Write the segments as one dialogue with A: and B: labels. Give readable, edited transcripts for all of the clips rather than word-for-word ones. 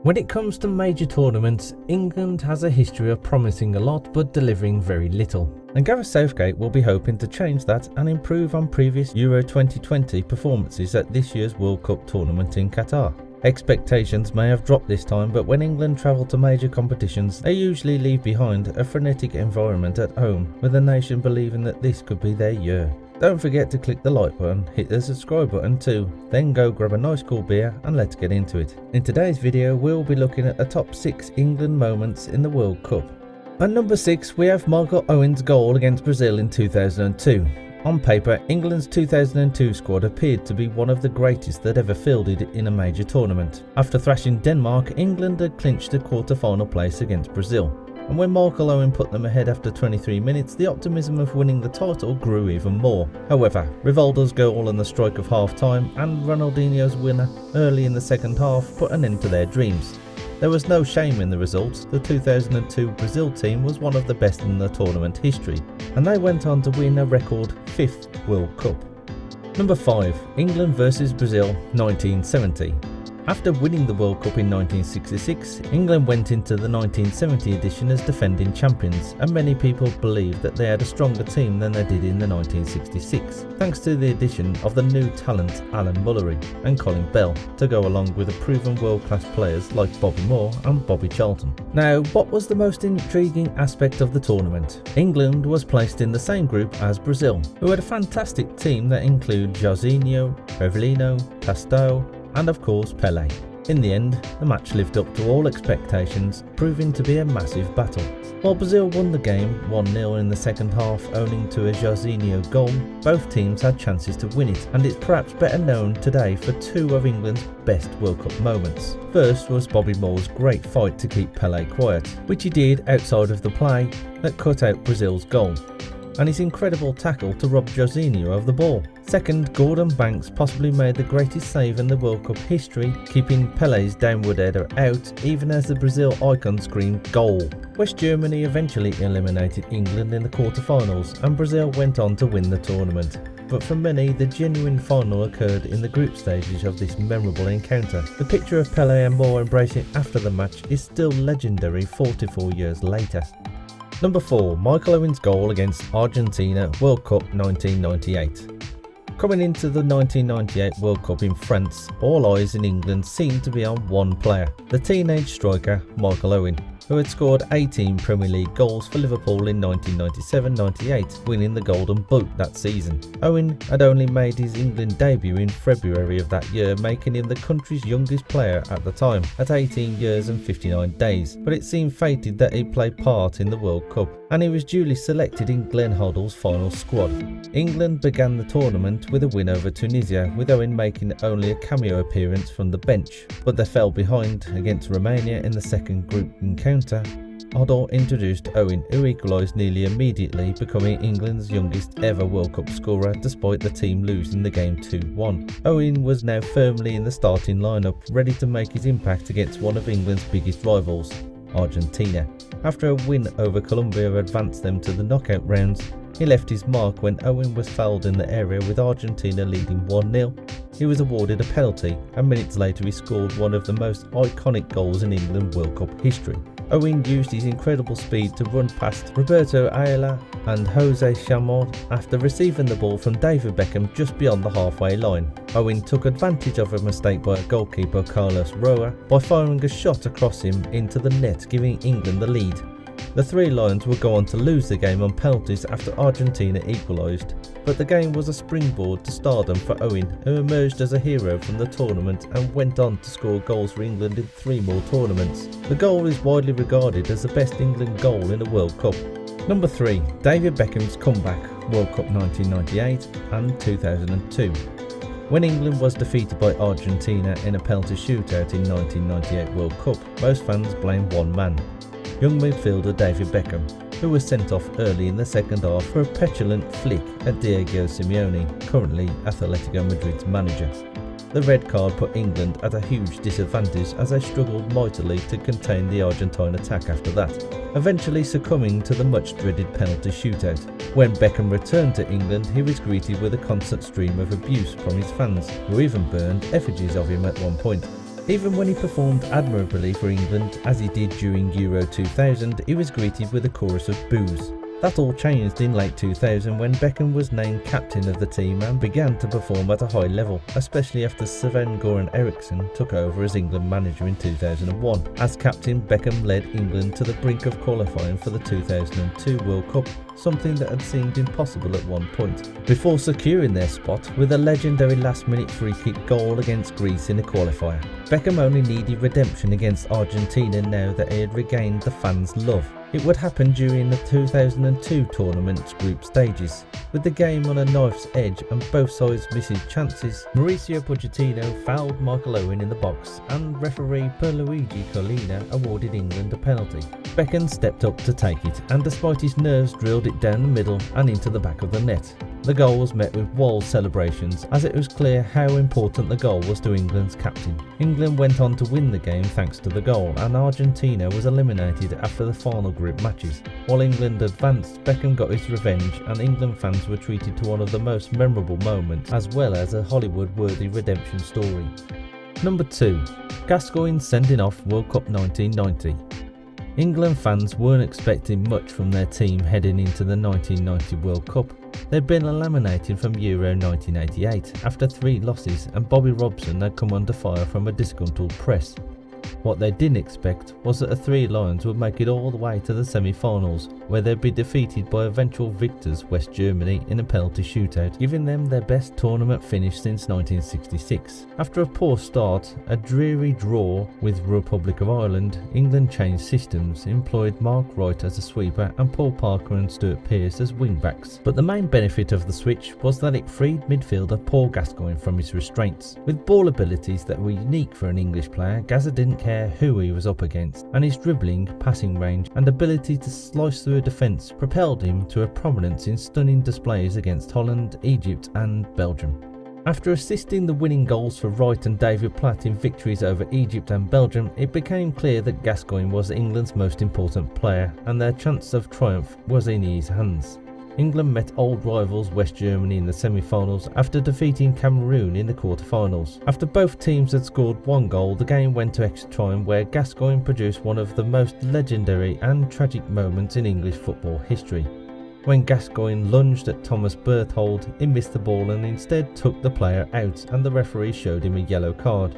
A: When it comes to major tournaments, England has a history of promising a lot but delivering very little. And Gareth Southgate will be hoping to change that and improve on previous Euro 2020 performances at this year's World Cup tournament in Qatar. Expectations may have dropped this time, but when England travel to major competitions, they usually leave behind a frenetic environment at home, with the nation believing that this could be their year. Don't forget to click the like button, hit the subscribe button too, then go grab a nice cool beer and let's get into it. In today's video we'll be looking at the top 6 England moments in the World Cup. At number 6 we have Michael Owen's goal against Brazil in 2002. On paper, England's 2002 squad appeared to be one of the greatest that ever fielded in a major tournament. After thrashing Denmark, England had clinched a quarter-final place against Brazil. And when Michael Owen put them ahead after 23 minutes, the optimism of winning the title grew even more. However, Rivaldo's goal on the strike of half-time and Ronaldinho's winner early in the second half put an end to their dreams. There was no shame in the results. The 2002 Brazil team was one of the best in the tournament history, and they went on to win a record 5th World Cup. Number 5. England vs Brazil 1970. After winning the World Cup in 1966, England went into the 1970 edition as defending champions, and many people believe that they had a stronger team than they did in the 1966, thanks to the addition of the new talent Alan Mullery and Colin Bell to go along with the proven world-class players like Bobby Moore and Bobby Charlton. Now, what was the most intriguing aspect of the tournament? England was placed in the same group as Brazil, who had a fantastic team that included Jairzinho, Rivelino, Tostão, and of course Pelé. In the end, the match lived up to all expectations, proving to be a massive battle. While Brazil won the game 1-0 in the second half owing to a Jairzinho goal, both teams had chances to win it, and it's perhaps better known today for 2 of England's best World Cup moments. First was Bobby Moore's great fight to keep Pelé quiet, which he did outside of the play that cut out Brazil's goal, and his incredible tackle to rob Jairzinho of the ball. Second, Gordon Banks possibly made the greatest save in the World Cup history, keeping Pelé's downward header out even as the Brazil icon screamed goal. West Germany eventually eliminated England in the quarter-finals, and Brazil went on to win the tournament. But for many, the genuine final occurred in the group stages of this memorable encounter. The picture of Pelé and Moore embracing after the match is still legendary 44 years later. Number 4. Michael Owen's goal against Argentina, World Cup 1998. Coming into the 1998 World Cup in France, all eyes in England seemed to be on one player, the teenage striker Michael Owen, who had scored 18 Premier League goals for Liverpool in 1997-98, winning the Golden Boot that season. Owen had only made his England debut in February of that year, making him the country's youngest player at the time, at 18 years and 59 days, but it seemed fated that he'd play part in the World Cup, and he was duly selected in Glenn Hoddle's final squad. England began the tournament with a win over Tunisia, with Owen making only a cameo appearance from the bench, but they fell behind against Romania in the second group encounter. Hoddle introduced Owen, who equalised nearly immediately, becoming England's youngest ever World Cup scorer despite the team losing the game 2-1. Owen was now firmly in the starting lineup, ready to make his impact against one of England's biggest rivals, Argentina. After a win over Colombia advanced them to the knockout rounds, he left his mark when Owen was fouled in the area with Argentina leading 1-0. He was awarded a penalty, and minutes later he scored one of the most iconic goals in England World Cup history. Owen used his incredible speed to run past Roberto Ayala and Jose Chamorro after receiving the ball from David Beckham just beyond the halfway line. Owen took advantage of a mistake by goalkeeper Carlos Roa by firing a shot across him into the net, giving England the lead. The Three Lions would go on to lose the game on penalties after Argentina equalised, but the game was a springboard to stardom for Owen, who emerged as a hero from the tournament and went on to score goals for England in 3 more tournaments. The goal is widely regarded as the best England goal in a World Cup. Number 3. David Beckham's comeback, World Cup 1998 and 2002. When England was defeated by Argentina in a penalty shootout in 1998 World Cup, most fans blamed one man, young midfielder David Beckham, who was sent off early in the second half for a petulant flick at Diego Simeone, currently Atletico Madrid's manager. The red card put England at a huge disadvantage as they struggled mightily to contain the Argentine attack after that, eventually succumbing to the much dreaded penalty shootout. When Beckham returned to England, he was greeted with a constant stream of abuse from his fans, who even burned effigies of him at one point. Even when he performed admirably for England, as he did during Euro 2000, he was greeted with a chorus of boos. That all changed in late 2000 when Beckham was named captain of the team and began to perform at a high level, especially after Sven-Göran Eriksson took over as England manager in 2001. As captain, Beckham led England to the brink of qualifying for the 2002 World Cup, something that had seemed impossible at one point, before securing their spot with a legendary last-minute free-kick goal against Greece in the qualifier. Beckham only needed redemption against Argentina now that he had regained the fans' love. It would happen during the 2002 tournament's group stages, with the game on a knife's edge and both sides missing chances. Mauricio Pochettino fouled Michael Owen in the box and referee Pierluigi Collina awarded England a penalty. Beckham stepped up to take it and despite his nerves drilled it down the middle and into the back of the net. The goal was met with wild celebrations as it was clear how important the goal was to England's captain. England went on to win the game thanks to the goal, and Argentina was eliminated after the final group matches. While England advanced, Beckham got his revenge and England fans were treated to one of the most memorable moments as well as a Hollywood-worthy redemption story. Number 2. Gascoigne sending off World Cup 1990. England fans weren't expecting much from their team heading into the 1990 World Cup. They'd been eliminated from Euro 1988 after 3 losses and Bobby Robson had come under fire from a disgruntled press. What they didn't expect was that the 3 Lions would make it all the way to the semi-finals, where they'd be defeated by eventual victors West Germany in a penalty shootout, giving them their best tournament finish since 1966. After a poor start, a dreary draw with Republic of Ireland, England changed systems, employed Mark Wright as a sweeper and Paul Parker and Stuart Pearce as wing-backs. But the main benefit of the switch was that it freed midfielder Paul Gascoigne from his restraints. With ball abilities that were unique for an English player, Gazza didn't care who he was up against, and his dribbling, passing range and ability to slice through a defence propelled him to a prominence in stunning displays against Holland, Egypt and Belgium. After assisting the winning goals for Wright and David Platt in victories over Egypt and Belgium, it became clear that Gascoigne was England's most important player and their chance of triumph was in his hands. England met old rivals West Germany in the semi-finals after defeating Cameroon in the quarter-finals. After both teams had scored 1 goal, the game went to extra time where Gascoigne produced one of the most legendary and tragic moments in English football history. When Gascoigne lunged at Thomas Berthold, he missed the ball and instead took the player out and the referee showed him a yellow card.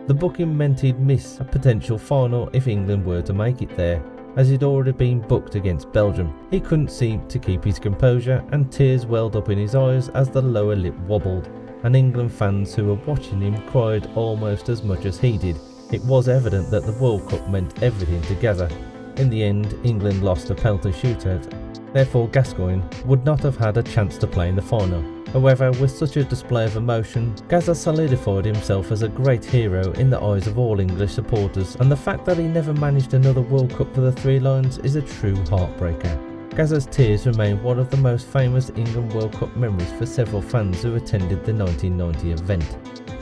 A: The booking meant he'd miss a potential final if England were to make it there, as he'd already been booked against Belgium. He couldn't seem to keep his composure and tears welled up in his eyes as the lower lip wobbled, and England fans who were watching him cried almost as much as he did. It was evident that the World Cup meant everything to Gazza. In the end, England lost a penalty shootout. Therefore, Gascoigne would not have had a chance to play in the final. However, with such a display of emotion, Gazza solidified himself as a great hero in the eyes of all English supporters, and the fact that he never managed another World Cup for the 3 Lions is a true heartbreaker. Gazza's tears remain one of the most famous England World Cup memories for several fans who attended the 1990 event.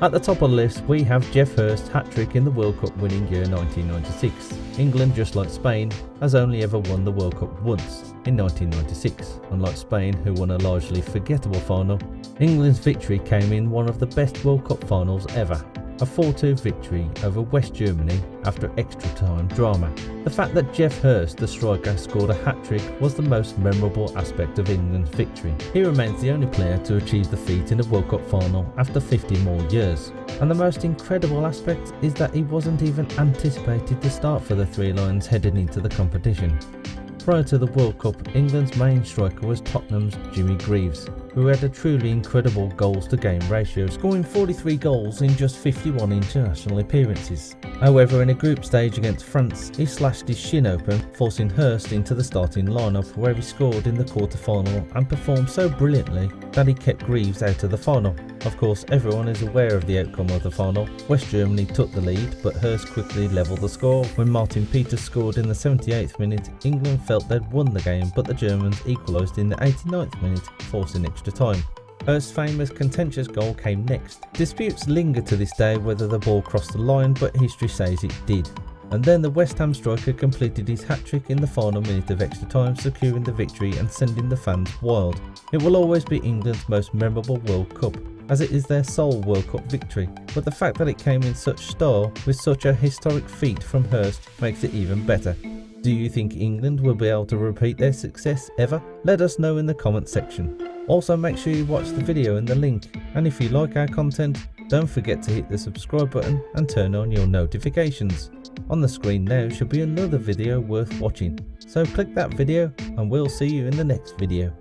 A: At the top of the list we have Geoff Hurst's hat-trick in the World Cup winning year 1996. England, just like Spain, has only ever won the World Cup once, in 1996. Unlike Spain, who won a largely forgettable final, England's victory came in one of the best World Cup finals ever. A 4-2 victory over West Germany after extra time drama. The fact that Geoff Hurst, the striker, scored a hat-trick was the most memorable aspect of England's victory. He remains the only player to achieve the feat in a World Cup final after 50 more years. And the most incredible aspect is that he wasn't even anticipated to start for the 3 Lions heading into the competition. Prior to the World Cup, England's main striker was Tottenham's Jimmy Greaves, who had a truly incredible goals-to-game ratio, scoring 43 goals in just 51 international appearances. However, in a group stage against France, he slashed his shin open, forcing Hurst into the starting lineup, where he scored in the quarter-final and performed so brilliantly that he kept Greaves out of the final. Of course, everyone is aware of the outcome of the final. West Germany took the lead, but Hurst quickly levelled the score. When Martin Peters scored in the 78th minute, England felt they'd won the game, but the Germans equalised in the 89th minute, forcing extra time. Hurst's famous contentious goal came next. Disputes linger to this day whether the ball crossed the line, but history says it did. And then the West Ham striker completed his hat-trick in the final minute of extra time, securing the victory and sending the fans wild. It will always be England's most memorable World Cup, as it is their sole World Cup victory, but the fact that it came in such style with such a historic feat from Hurst makes it even better. Do you think England will be able to repeat their success ever? Let us know in the comment section. Also, make sure you watch the video in the link, and if you like our content, don't forget to hit the subscribe button and turn on your notifications. On the screen now should be another video worth watching, so click that video and we'll see you in the next video.